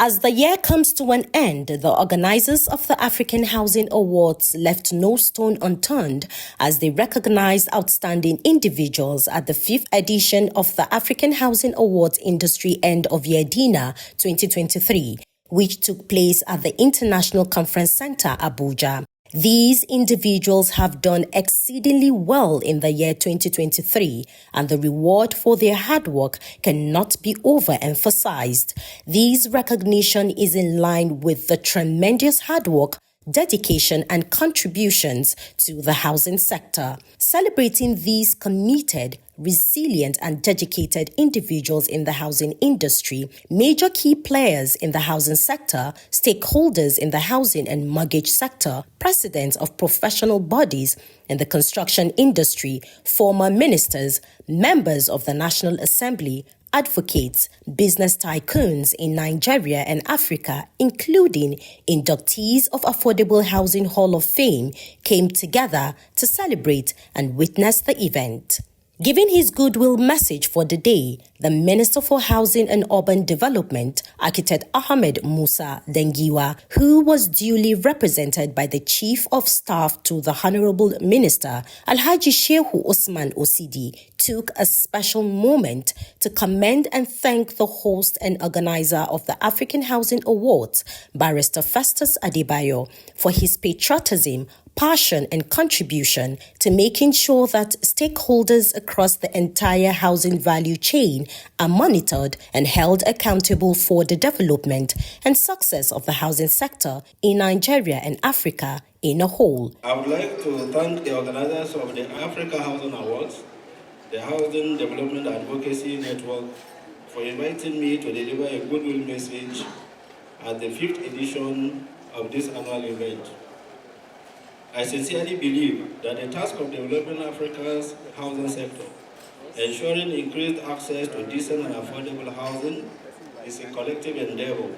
As the year comes to an end, the organizers of the African Housing Awards left no stone unturned as they recognized outstanding individuals at the 5th edition of the African Housing Awards Industry End of Year Dinner 2023, which took place at the International Conference Centre Abuja. These individuals have done exceedingly well in the year 2023, and the reward for their hard work cannot be overemphasized. This recognition is in line with the tremendous hard work, dedication and contributions to the housing sector. Celebrating these committed, resilient and dedicated individuals in the housing industry, major key players in the housing sector, stakeholders in the housing and mortgage sector, presidents of professional bodies in the construction industry, former ministers, members of the National Assembly, advocates, business tycoons in Nigeria and Africa, including inductees of Affordable Housing Hall of Fame, came together to celebrate and witness the event. Giving his goodwill message for the day, the Minister for Housing and Urban Development, Architect Ahmed Musa Dengiwa, who was duly represented by the Chief of Staff to the Honorable Minister, Alhaji Shehu Usman Osidi, took a special moment to commend and thank the host and organizer of the African Housing Awards, Barrister Festus Adebayo, for his patriotism, passion and contribution to making sure that stakeholders across the entire housing value chain are monitored and held accountable for the development and success of the housing sector in Nigeria and Africa in a whole. I would like to thank the organizers of the Africa Housing Awards, the Housing Development Advocacy Network, for inviting me to deliver a goodwill message at the 5th edition of this annual event. I sincerely believe that the task of developing Africa's housing sector, ensuring increased access to decent and affordable housing, is a collective endeavor.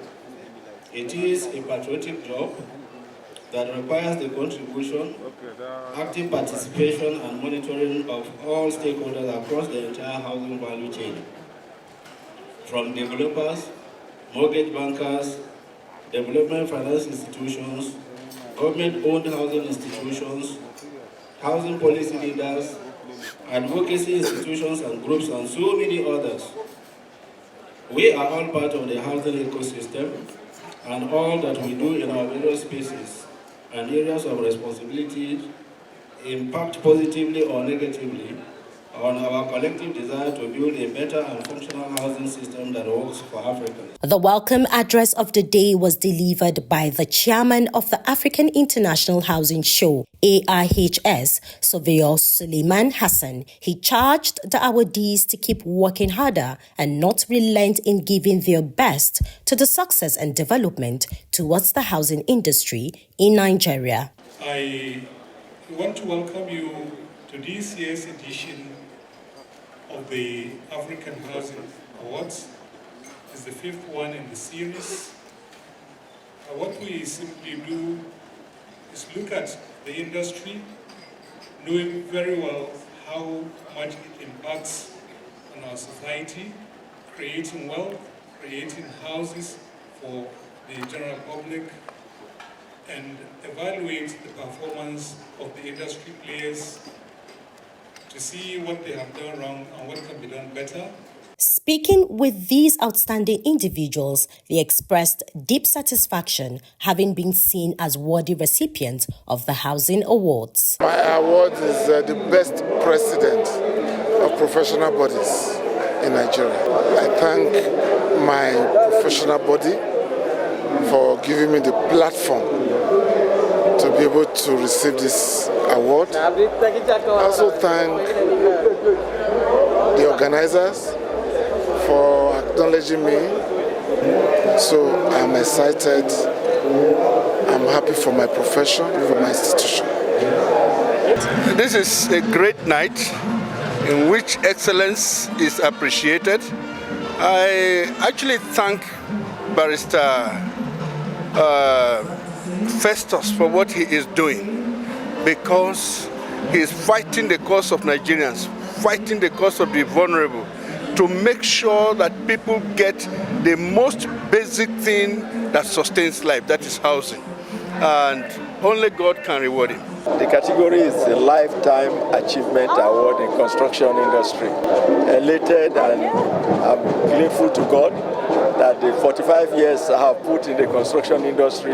It is a patriotic job that requires the contribution, active participation and monitoring of all stakeholders across the entire housing value chain, from developers, mortgage bankers, development finance institutions, government-owned housing institutions, housing policy leaders, advocacy institutions and groups, and so many others. We are all part of the housing ecosystem, and all that we do in our various spaces and areas of responsibility impact positively or negatively on our collective desire to build a better and functional housing system that works for Africans. The welcome address of the day was delivered by the chairman of the African International Housing Show, AIHS, Surveyor Suleiman Hassan. He charged the awardees to keep working harder and not relent in giving their best to the success and development towards the housing industry in Nigeria. I want to welcome you to this year's edition of the African Housing Awards. It's the 5th one in the series. What we simply do is look at the industry, knowing very well how much it impacts on our society, creating wealth, creating houses for the general public, and evaluate the performance of the industry players to see what they have done wrong and what can be done better. Speaking with these outstanding individuals, they expressed deep satisfaction having been seen as worthy recipients of the Housing Awards. My award is the best president of professional bodies in Nigeria. I thank my professional body for giving me the platform to be able to receive this award. I also thank the organizers for acknowledging me. So I'm excited. I'm happy for my profession, for my institution. This is a great night in which excellence is appreciated. I actually thank Barrister Festus for what he is doing, because he is fighting the cause of Nigerians, fighting the cause of the vulnerable, to make sure that people get the most basic thing that sustains life, that is housing. And only God can reward him. The category is a Lifetime Achievement Award in construction industry. Elated, and I'm grateful to God that the 45 years I have put in the construction industry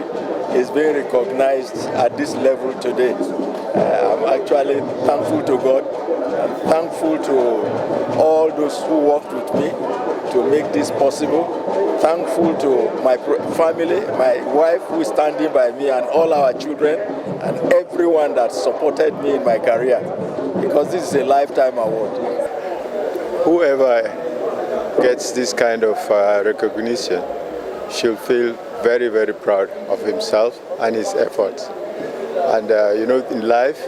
is being recognized at this level today. I'm actually thankful to God and thankful to all those who worked with me to make this possible. Thankful to my family, my wife who is standing by me, and all our children, and everyone that supported me in my career, because this is a lifetime award. Whoever gets this kind of recognition should feel very, very proud of himself and his efforts. And in life,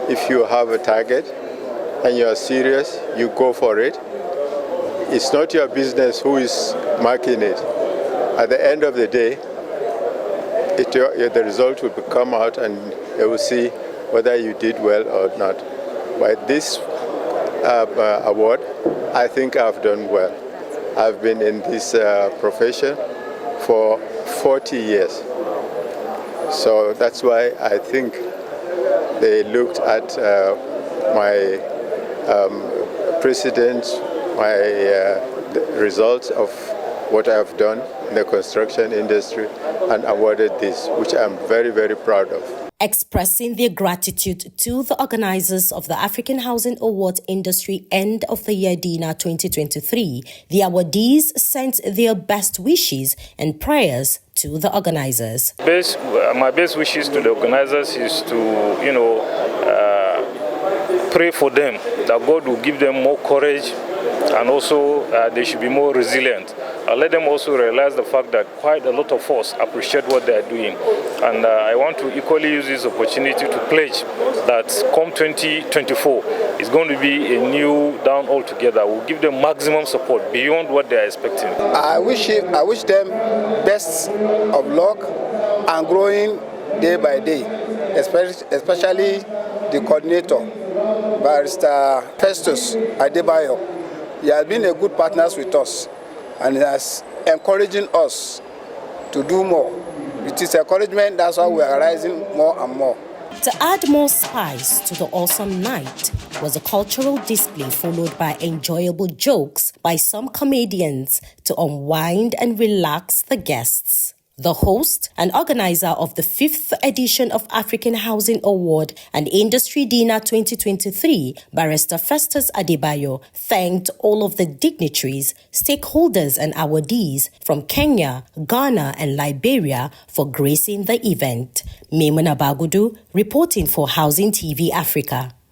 if you have a target and you are serious, you go for it. It's not your business who is marking it. At the end of the day, the result will come out and they will see whether you did well or not. By this award, I think I've done well. I've been in this profession for 40 years. So that's why I think they looked at my precedent, my results of what I have done in the construction industry, and awarded this, which I'm very, very proud of. Expressing their gratitude to the organizers of the African Housing Awards Industry End of the Year Dinner 2023, the awardees sent their best wishes and prayers to the organizers. My best wishes to the organizers is to, pray for them, that God will give them more courage, and also they should be more resilient. Let them also realize the fact that quite a lot of us appreciate what they are doing. And I want to equally use this opportunity to pledge that come 2024 is going to be a new down altogether. We'll give them maximum support beyond what they are expecting. I wish them best of luck and growing day by day, especially the coordinator, Barrister Festus Adebayo. He has been a good partner with us and he has encouraging us to do more. With his encouragement, that's why we are rising more and more. To add more spice to the awesome night was a cultural display followed by enjoyable jokes by some comedians to unwind and relax the guests. The host and organizer of the 5th edition of African Housing Award and Industry Dinner 2023, Barrister Festus Adebayo, thanked all of the dignitaries, stakeholders and awardees from Kenya, Ghana and Liberia for gracing the event. Maimuna Bagudu, reporting for Housing TV Africa.